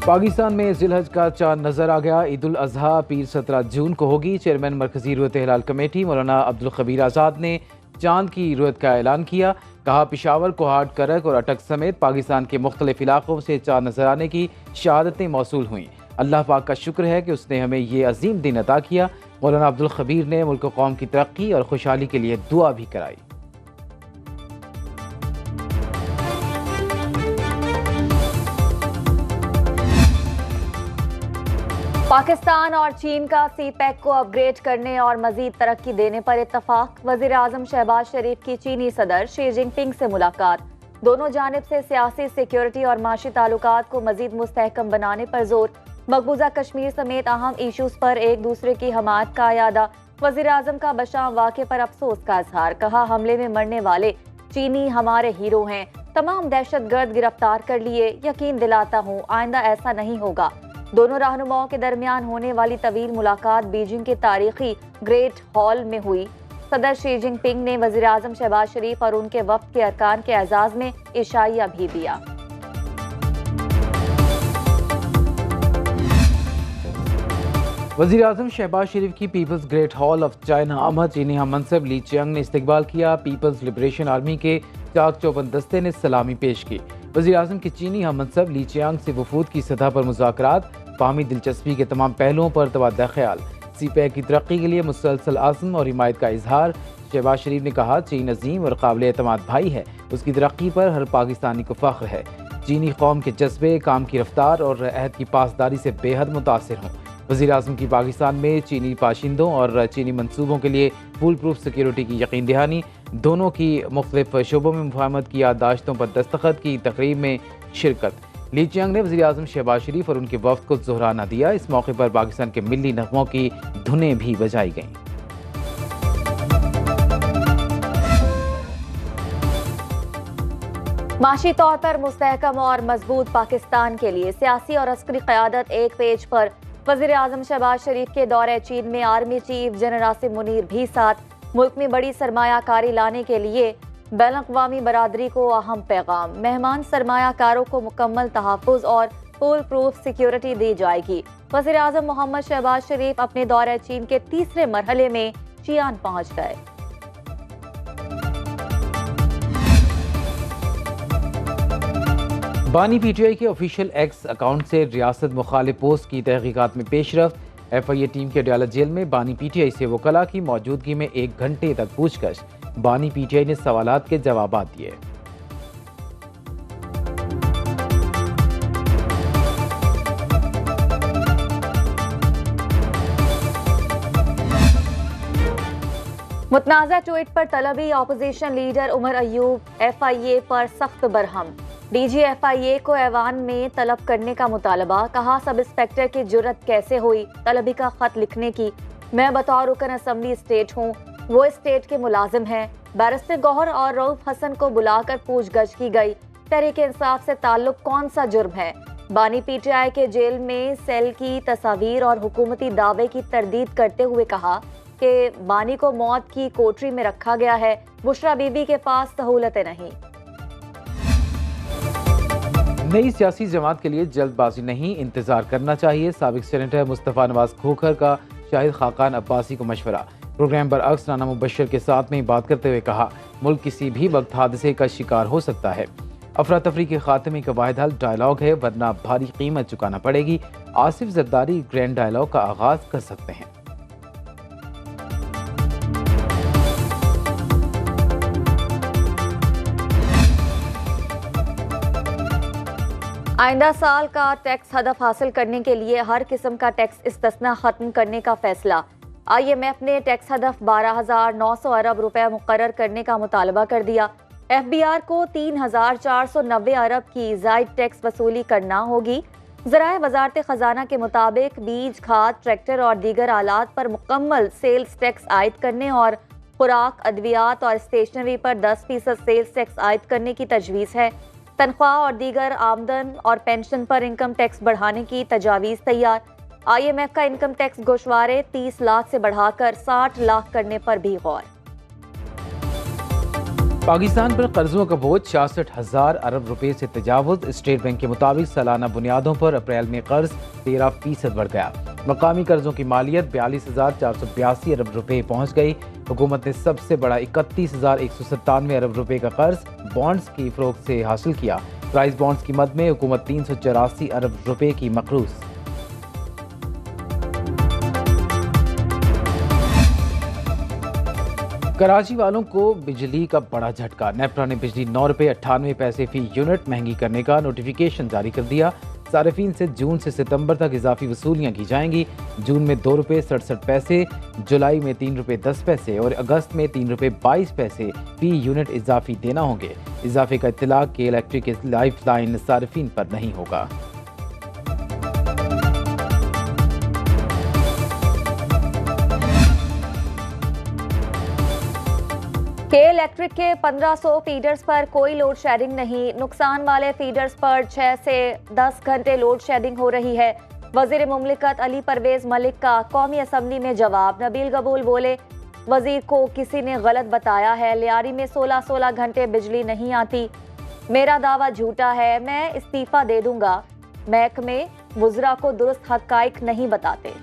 पाकिस्तान में जिलहज का चांद नजर आ गया। ईद उल अजहा पीर 17 जून को होगी। चेयरमैन मरकजी रुयत हिलाल कमेटी मौलाना अब्दुल खबीर आज़ाद ने चांद की रुयत का ऐलान किया। कहा, पिशावर, कोहाट, करक और अटक समेत पाकिस्तान के मुख्तलिफ इलाकों से चांद नजर आने की शहादतें मौसूल हुई। अल्लाह पाक का शुक्र है कि उसने हमें ये अजीम दिन अता किया। मौलाना अब्दुल खबीर ने मुल्क कौम की तरक्की और खुशहाली के लिए दुआ भी कराई। पाकिस्तान और चीन का सीपैक को अपग्रेड करने और मजीद तरक्की देने पर इत्तफाक। वज़ीर आज़म शहबाज शरीफ की चीनी सदर शी जिनपिंग से मुलाकात। दोनों जानिब से सियासी, सिक्योरिटी और माशी ताल्लुकात को मजीद मुस्तहकम बनाने पर जोर। मकबूजा कश्मीर समेत अहम इशूज पर एक दूसरे की हमायत का यादा। वज़ीर आज़म का बशाम वाक़े पर अफसोस का इजहार। कहा, हमले में मरने वाले चीनी हमारे हीरो हैं। तमाम दहशतगर्द गिरफ्तार कर लिए। यकीन दिलाता हूँ आइंदा ऐसा नहीं होगा। दोनों रहनुमाओं के दरमियान होने वाली तवील मुलाकात बीजिंग के तारीखी ग्रेट हॉल में हुई। सदर शी जिनपिंग ने वज़ीर आज़म शहबाज शरीफ और उनके वफ्द के अरकान के एजाज में इशाइया भी दिया। वज़ीर आज़म शहबाज शरीफ की People's Great Hall of China Ahmad चीनी हम मनसब ली चियांग ने इस्तकबाल किया। पीपल्स लिबरेशन आर्मी के चाक चौबंद दस्ते ने सलामी पेश की। वज़ीर आज़म की चीनी हम मनसब ली चियांग से वफूद की सतह पर मुज़ाकरात, बाहमी दिलचस्पी के तमाम पहलुओं पर तबादला ख्याल, सीपैक की तरक्की के लिए मुसलसल आज़म और हिमायत का इजहार। शहबाज शरीफ ने कहा, चीन अजीम और काबिल एतमाद भाई है। उसकी तरक्की पर हर पाकिस्तानी को फ़ख्र है। चीनी कौम के जज्बे, काम की रफ्तार और अहद की पासदारी से बेहद मुतासिर हूँ। वज़ीर आज़म की पाकिस्तान में चीनी बाशिंदों और चीनी मनसूबों के लिए फुल प्रूफ सिक्योरिटी की यकीन दहानी। दोनों की मुख्तलिफ शोबों में मुफाहमत की याददाश्तों पर दस्तखत की तकरीब में शिरकत। ली चियांग ने वज़ीर आज़म शहबाज शरीफ और उनके वफ्द को ज़ोहराना दिया। इस मौके पर पाकिस्तान के मिली नगमों की धुनें भी बजाई गईं। माशी तौर पर मुस्तहकम और मजबूत पाकिस्तान के लिए सियासी और अस्करी क़यादत एक पेज पर। वज़ीर आज़म शहबाज शरीफ के दौरे चीन में army chief general Asim Munir भी साथ। मुल्क में बड़ी सरमायाकारी लाने के लिए बैनुल-अक़वामी बरादरी को अहम पैगाम। मेहमान सरमायाकारों को मुकम्मल तहफ़्फ़ुज़ और फुल प्रूफ सिक्योरिटी दी जाएगी। वज़ीर आज़म मोहम्मद शहबाज शरीफ अपने दौरे चीन के तीसरे मरहले में चियान पहुँच गए। बानी पीटीआई के ऑफिशियल एक्स अकाउंट से रियासत मुखालिफ पोस्ट की तहकीकात में पेशरफ्त। एफआईए टीम के अडयाला जेल में बानी पीटीआई से वकला की मौजूदगी में 1 घंटे तक पूछगछ। बानी पीटीआई ने सवालात के जवाब दिए। मुतनाज़ा ट्वीट पर तलबी opposition leader Umar Ayub FIA पर सख्त बरहम। डीजी एफआईए को ऐवान में तलब करने का मुतालबा। कहा, सब इंस्पेक्टर की जुर्रत कैसे हुई तलबी का खत लिखने की। मैं बतौर रुकन असम्बली स्टेट हूँ, वो स्टेट के मुलाजिम हैं। बैरिस्टर गौहर और रऊफ हसन को बुलाकर पूछगछ की गई। तहरीक इंसाफ से ताल्लुक कौन सा जुर्म है। बानी पीटीआई के जेल में सेल की तस्वीर और हुकूमती दावे की तरदीद करते हुए कहा कि बानी को मौत की कोठरी में रखा गया है। बुशरा बीबी के पास सहूलतें नहीं। नई सियासी जमात के लिए जल्दबाजी नहीं, इंतजार करना चाहिए। साबिक सेनेटर मुस्तफ़ा नवाज खोखर का शाहिद खाकान अब्बासी को मशवरा। प्रोग्राम बरअक्स राना मुबशर के साथ में बात करते हुए कहा, मुल्क किसी भी वक्त हादसे का शिकार हो सकता है। अफरा तफरी के खात्मे का वाहिद हल डायलॉग है, वरना भारी कीमत चुकाना पड़ेगी। आसिफ जरदारी ग्रैंड डायलॉग का आगाज कर सकते हैं। आइंदा साल का टैक्स हदफ हासिल करने के लिए हर किस्म का टैक्स इस्तिस्ना खत्म करने का फैसला। IMF ने टैक्स हदफ 12,900 अरब रुपए मुकर्रर करने का मुतालबा कर दिया। FBR को 3,490 अरब की जायद टैक्स वसूली करना होगी। ज़राए वजारत खजाना के मुताबिक बीज, खाद, ट्रैक्टर और दीगर आलात पर मुकम्मल सेल्स टैक्स आयद करने और खुराक, अद्वियात और स्टेशनरी पर 10% सेल्स टैक्स आयद करने की तजवीज़ है। तनख्वाह और दीगर आमदन और पेंशन पर इनकम टैक्स बढ़ाने की तजावीज़ तैयार। IMF का इनकम टैक्स गोशवारे 30 लाख से बढ़ाकर 60 लाख करने पर भी गौर। पाकिस्तान पर कर्जों का बोझ 66,000 अरब रुपए से तजावुज। स्टेट बैंक के मुताबिक सालाना बुनियादों पर अप्रैल में कर्ज 13% बढ़ गया। मकामी कर्जों की मालियत 42,482 अरब रुपए पहुंच गई। हुकूमत ने सबसे बड़ा 31,197 अरब रुपए का कर्ज बॉन्ड्स की फरोख्त से हासिल किया। प्राइस बॉन्ड्स की मद में हुकूमत 384 अरब रुपए की मकरूज। कराची वालों को बिजली का बड़ा झटका। नेपरा ने बिजली 9 रुपये 98 पैसे फी यूनिट महंगी करने का नोटिफिकेशन जारी कर दिया। सार्फिन से जून से सितंबर तक इजाफी वसूलियाँ की जाएंगी। जून में 2 रुपये 67 पैसे, जुलाई में 3 रुपये 10 पैसे और अगस्त में 3 रुपये 22 पैसे फी यूनिट इजाफी देना होंगे। इजाफे का इत्तलाक के इलेक्ट्रिक लाइफ लाइन सार्फिन पर नहीं होगा। के इलेक्ट्रिक के 1500 फीडर्स पर कोई लोड शेडिंग नहीं। नुकसान वाले फीडर्स पर 6 से 10 घंटे लोड शेडिंग हो रही है। वजीर मुमलिकत अली परवेज मलिक का कौमी असम्बली में जवाब। नबील कबूल बोले, वजीर को किसी ने गलत बताया है। लियारी में 16-16 घंटे बिजली नहीं आती। मेरा दावा झूठा है, मैं इस्तीफा दे दूंगा। महकमे वुज़रा को दुरुस्त हक़ाइक़ नहीं बताते।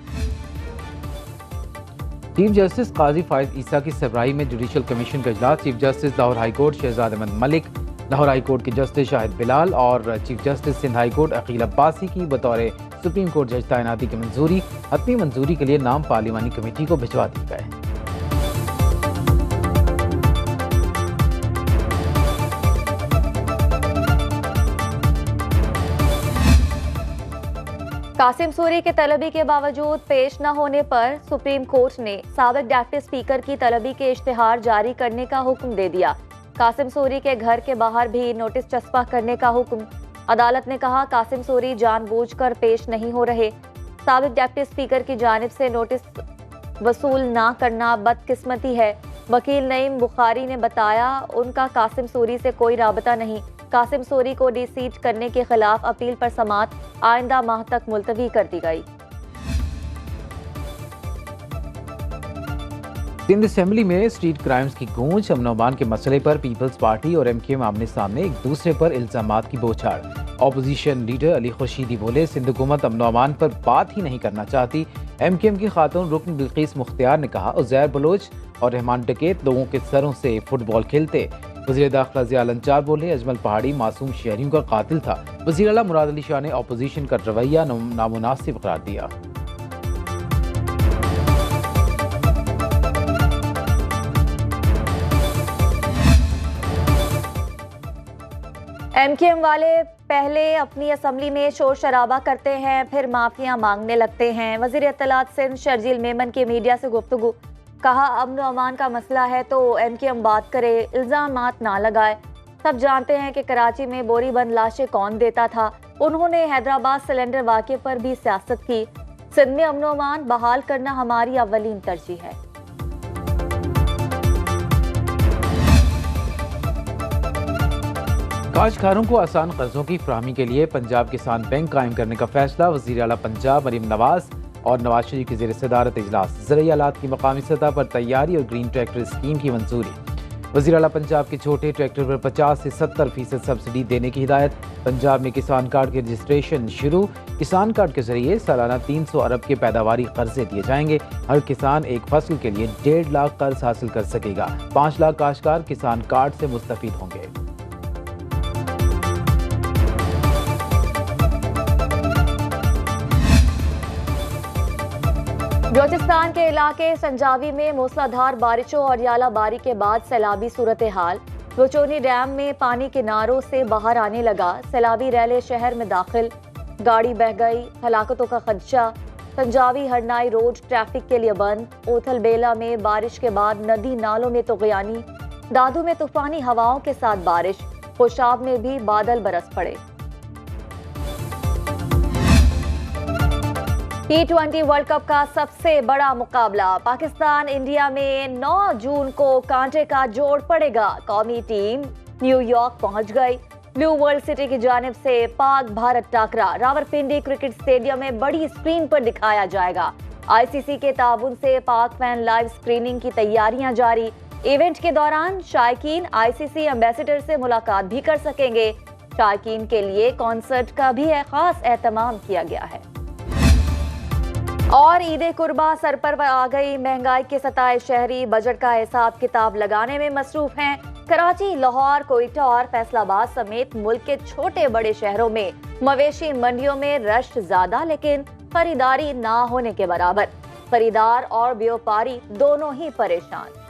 चीफ जस्टिस काजी फायद ईसा की सरबराही में जुडिशल कमीशन का इजलास। Chief justice Lahore high court Shahzad Ahmad Malik, Lahore high court के जस्टिस शाहिद बिलाल और chief justice Sindh high court Aqeel Abbasi की बतौर सुप्रीम कोर्ट जज तैनाती की मंजूरी। हतमी मंजूरी के लिए नाम पार्लिमानी कमेटी को भिजवा दिए गए। कासिम सूरी के तलबी के बावजूद पेश न होने पर सुप्रीम कोर्ट ने साबिक डिप्टी स्पीकर की तलबी के इश्तिहार जारी करने का हुक्म दे दिया। कासिम सूरी के घर के बाहर भी नोटिस चस्पा करने का हुक्म। अदालत ने कहा, कासिम सूरी जानबूझकर पेश नहीं हो रहे। साबिक डिप्टी स्पीकर की जानिब से नोटिस वसूल ना करना बदकिस्मती है। वकील नईम बुखारी ने बताया, उनका कासिम सूरी से कोई राबता नहीं। कासिम सूरी को डिसीट करने के खिलाफ अपील पर समाअत आइंदा माह तक मुलतवी कर दी गई। सिंध असेंबली में स्ट्रीट क्राइम्स की गूंज। अमन अमान के मसले पर पीपल्स पार्टी और एमकेएम आमने सामने एक दूसरे पर इल्जामात की बौछार। ऑपोजिशन लीडर अली खुर्शीदी बोले, सिंध हुकूमत अमन अमान पर बात ही नहीं करना चाहती। एमकेएम की खातून रुकन बिल्किस मुख्तियार ने कहा, उज़ैर बलोच और रहमान डकैत लोगों के सरों से फुटबॉल खेलते। वज़ीर दाखिला ज़िया लंचार बोले, अजमल पहाड़ी मासूम शहरियों का कातिल था। वज़ीर आला मुराद अली शाह ने ऑपोजिशन का रवैया नामुनासिब करार दिया। एमकेएम वाले पहले अपनी असम्बली में शोर शराबा करते हैं, फिर माफिया मांगने लगते हैं। वज़ीर इत्तलात सिंध शर्जील मेमन की मीडिया से गुफ्तगू। कहा, अमन अमान का मसला है तो एमकेएम बात करे, इल्जामात ना लगाए। सब जानते हैं कि कराची में बोरी बंद लाशें कौन देता था। उन्होंने हैदराबाद सिलेंडर वाक़े पर भी सियासत की। सिंध में अमन अमान बहाल करना हमारी अव्वलीन तरजीह है। काश्तकारों को आसान कर्जों की फराहमी के लिए पंजाब किसान बैंक कायम करने का फैसला। वज़ीर आला पंजाब मरीम नवाज और नवाज शरीफ की ज़ेर सदारत इजलास। ज़राई आलात की मकामी सतह पर तैयारी और ग्रीन ट्रैक्टर स्कीम की मंजूरी। वज़ीर आला पंजाब के छोटे ट्रैक्टर पर 50 से 70% सब्सिडी देने की हिदायत। पंजाब में किसान कार्ड के रजिस्ट्रेशन शुरू। किसान कार्ड के जरिए सालाना 300 अरब के पैदावारी कर्जे दिए जाएंगे। हर किसान एक फसल के लिए 1.5 लाख कर्ज हासिल कर सकेगा। 5 लाख काश्तकार किसान कार्ड से मुस्तफीद होंगे। बलोचिस्तान के इलाके संजावी में मूसलाधार बारिशों और यालाबारी के बाद सैलाबी सूरत हाल। बचोनी डैम में पानी किनारों से बाहर आने लगा। सैलाबी रैले शहर में दाखिल, गाड़ी बह गई, हलाकतों का खदशा। संजावी हरनाई रोड ट्रैफिक के लिए बंद। ओथल बेला में बारिश के बाद नदी नालों में तुग़यानी। दादू में तूफानी हवाओं के साथ बारिश। खुशाब में भी बादल बरस पड़े। T20 वर्ल्ड कप का सबसे बड़ा मुकाबला। पाकिस्तान इंडिया में 9 जून को कांटे का जोड़ पड़ेगा। कौमी टीम न्यूयॉर्क पहुंच गई। ब्लू वर्ल्ड सिटी की जानिब से पाक भारत टाकरा रावलपिंडी क्रिकेट स्टेडियम में बड़ी स्क्रीन पर दिखाया जाएगा। आईसीसी के ताउन से पाक फैन लाइव स्क्रीनिंग की तैयारियां जारी। इवेंट के दौरान शायकीन आईसीसी एम्बेसडर से मुलाकात भी कर सकेंगे। शायकीन के लिए कॉन्सर्ट का भी खास एहतमाम किया गया है। और ईद कुर्बा सर पर आ गई। महंगाई के सताए शहरी बजट का हिसाब किताब लगाने में मसरूफ हैं। कराची, लाहौर, कोयटा और फैसलाबाद समेत मुल्क के छोटे बड़े शहरों में मवेशी मंडियों में रश ज्यादा, लेकिन खरीदारी ना होने के बराबर। खरीदार और व्यापारी दोनों ही परेशान।